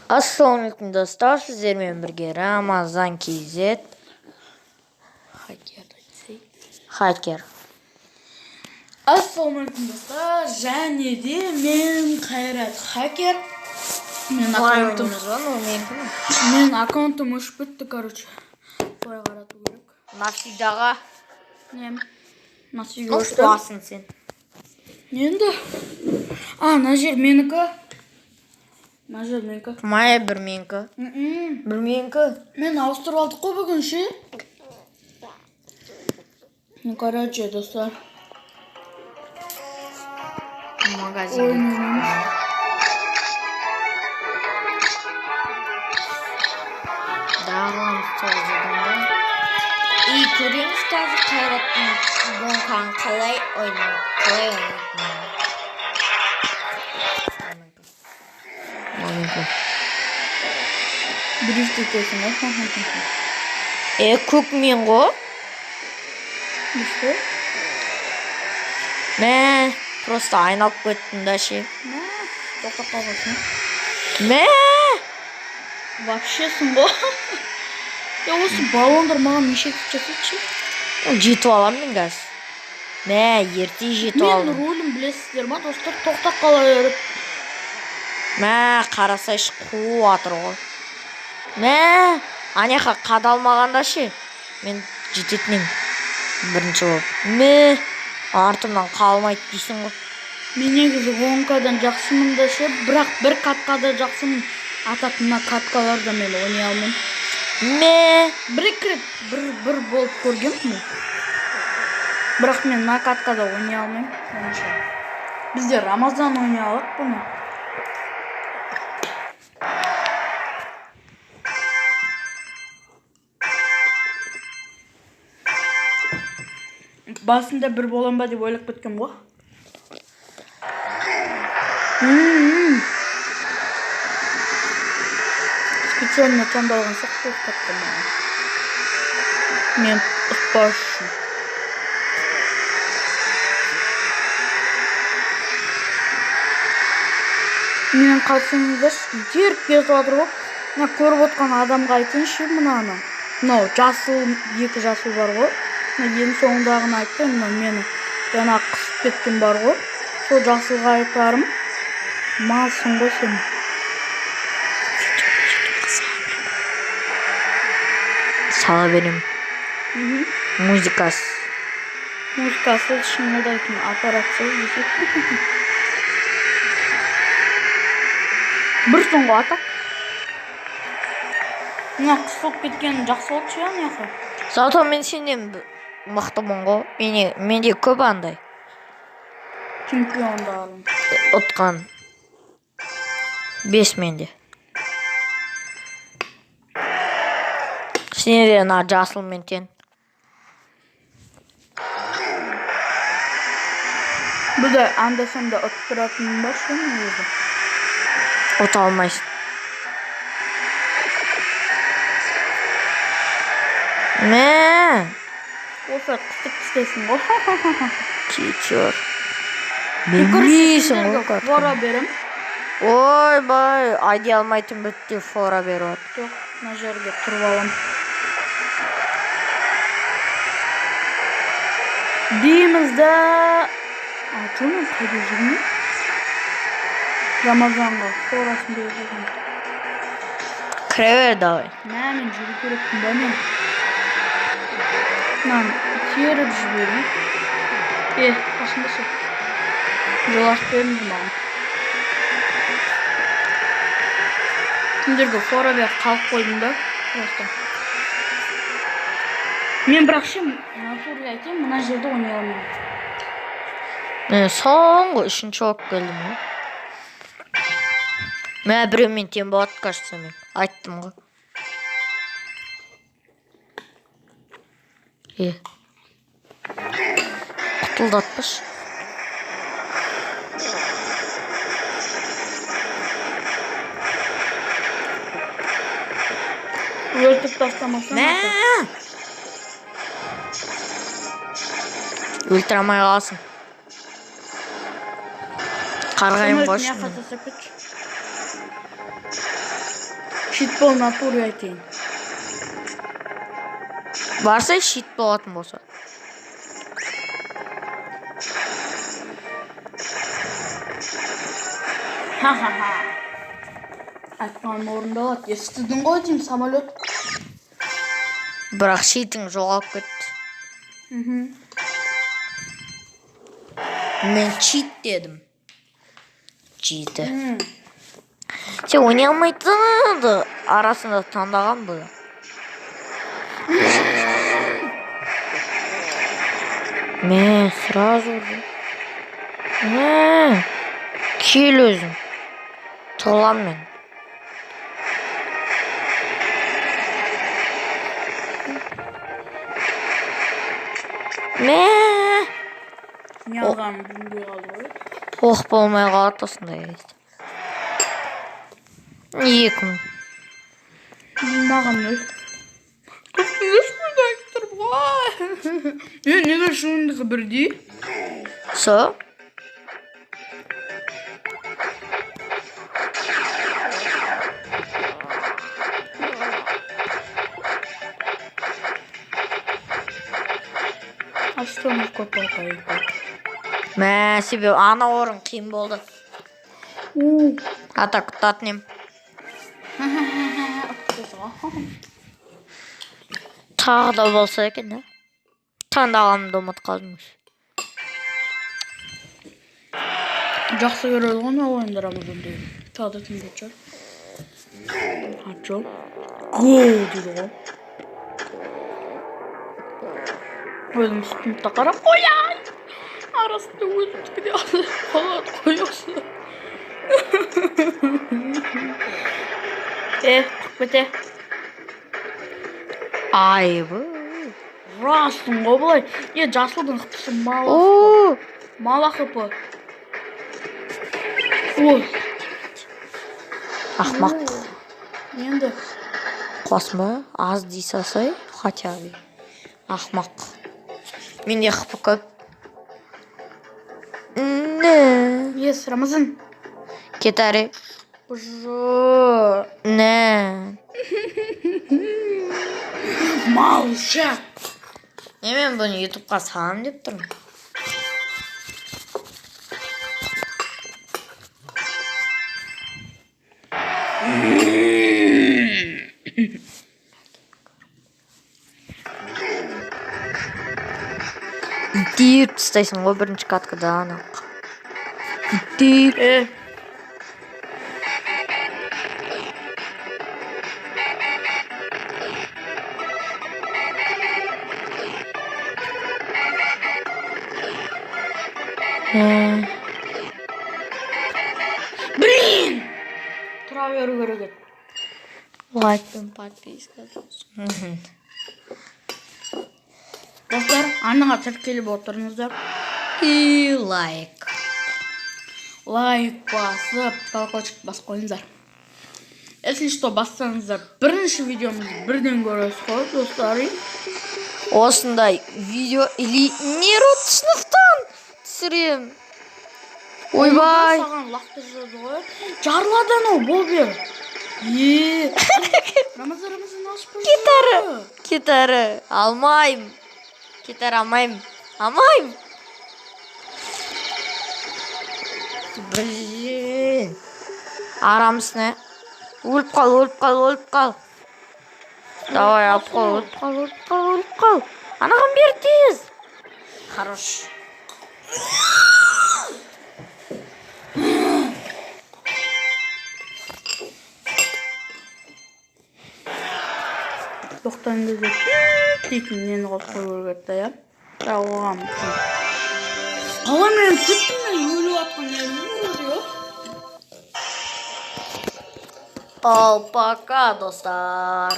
Ассалаумалейкум достар, сіздермен бірге Рамазан KZ хакер. Ассалаумалейкум достар, және де мен Қайрат хакер. Мен аккаунтым өшіп бітті, короче. Солай қарату керек. Навсидаға. Насиге өшті. Қуасың сен. Енді? Мына жер менікі. Мына жер менікі. Майя бір менікі. Бір менікі. Мен ауыстырып алдық қой бүгін ше. Короче, достар. Магазин. Дағыламыз тоғызыдың. И көреміз қазір Қайраттың гонканы қалай ойнайтынын. Дрифт етесің ғой. Көк мен ғой. Что? Мә, просто айналып кеттім да ше. Тоқтап қалғансың. Мә! Вообще-сің ғой. Осы баллондар маған неше жасайды? Жетіп алам мен қазір. Мә, ерте жетіп алдым. Мен рөлім білесіздер ма, достар? Тоқтап қала беріп. Мә, қарасайшы қуып атыр ғой. Мә, анеқа қадалмағанда ше. Мен жететінем. Бірінші болып. Мә, артымнан қалмайды дейсің ғой. Мен негізі гонкадан жақсымын да ше, бірақ бір каткада жақсымын. Ататына каткаларда мен ойнай алмын. Мә, Бір-екі рет бір болып көргенмін. Бірақ мен на каткада ойнай алмайм. Бізде Рамазан ойнай алады бұны. Басында бір болам ба деп ойлап кеткем ғой. Специально таңдалған сияқты ұстаттым. Мен ұқпаш үшін. Менен қалсаңыздаршы, теріп кетіп жатыр ғой. Мына көріп отқан адамға айтыңызшы мынаны. Мынау жасыл, екі жасыл бар ғой. Ең соңындағын айтты, мені жаңа қысып кеткен бар ғой. Сол жасылға айтарым. Малсың ғой сен. сала берем. Музыкасы. Музыкасы шыңылдайтын аппарация десек. Бір соңғы атақ. Мына қысылып кеткен жақсы болды ше аяқы. Зато мен сенен мықтымын ғой. Менде көп андай. Чемпиондағым. Ұтқан. 5 менде. Сенде на жасыл мен тең. Бұда анда-санда ұтып тұратының бар ше еді. Ұта алмайсың. Мә! Осы қыстық істесің ғой. Кетер. Білмейсің ғой. Фора берім. Ой, бай, айди алмайтын бітті фора беріп. Жоқ, на жерге тұрып алам. Деймізді... Атымен қайда жүрмей? Рамазанға форасын беріп жүрмей. Кіревер давай. Мен жүру керекпін ба мен? Нан, теріп жіберім. Қасындасы. Жол ашып беріңіз маған. Сендерге фора беріп қалып қойдым да. Мен бірақ ше, натурли айтайын, мына жерде ойнай алмайм. Мен соңғы үшінші болып келдім ғой. Мен біреумен тең болады, кажется, мен айттым ғой. Құтылдатпаш. Өлтіп тастамасам. Мә! Өлтіре алмай қаласың. Қарғайым қош. Шитбол натуре айтайын. Барса шит болатын болса. Ха-ха-ха. Айтқан орындалады. Естідің ғой деймін, самолет. Бірақ шитің жоғалып кетті. Мен чит дедім. Читі. Сен ойнай алмайтынды арасында таңдаған бұл. Мен сразу же. Кел өзің. Тығылам мен. Не алғанын білмей қалды ғой. Оқ болмай қалады осындай кезде. 2000. Маған өл. Тоқтыңыз мұнда айтып тұр ғой. Неге шуындығы бірдей? Со? Астамыз көп алқайып. Мә, себебі ана орын қиын болды. Атак ұттатын ем. Тағы да болса екен, да? Таңдағанымды ұмыт қалдым. Жақсы көреді ғой мен ойындар Амазонда. Тағы да тыңдап жүр. Атжол. Гол дейді ғой. Өзім сұқымтта қарап қояй! Арасында өзімдікі де қалады қоясы. Біте. Айбы. Растың ғой бұлай. Жасылдың қыпысы мал ақыпы. Мал ақыпы. Ой. Ақмақ. Енді. Қосма, аз дей сасай, хотя бы. Ақмақ. Менде қыпы көп. Ес, Рамазан. Кетәрі. Бұжы. Малша. Мен бұны ютубқа салам деп тұрмын. Иттеп тастайсың ғой бірінші каткада анық. Иттеп. Блин! Тұра беру керек еді. Лайк пен подписка. Достар, аныңа тіркеліп отырыңыздар. И лайк. Лайк басып, колокольчик басып қойыңыздар. Если что, бассаңыздар, бірінші видеомызды бірден көресіз ғой, достарым. Осындай видео или нейротсыныфтан түсірем. Ойбай. Саған лақты жүрді ғой. Жарладан ол, бол бер. Рамазан ашып қойшы. Кетәрі. Алмайым. Кетәрі алмайым. Блин. Арамсына. Өліп қал. Давай, алып қал, өліп қал. Анаған бер тез. Хорош. Тоқтан кезде дейтін нені қосып қой көргетті, я? Оған қала мен сүттім мен өліп атқан елім өлді. Ал, пока, достар.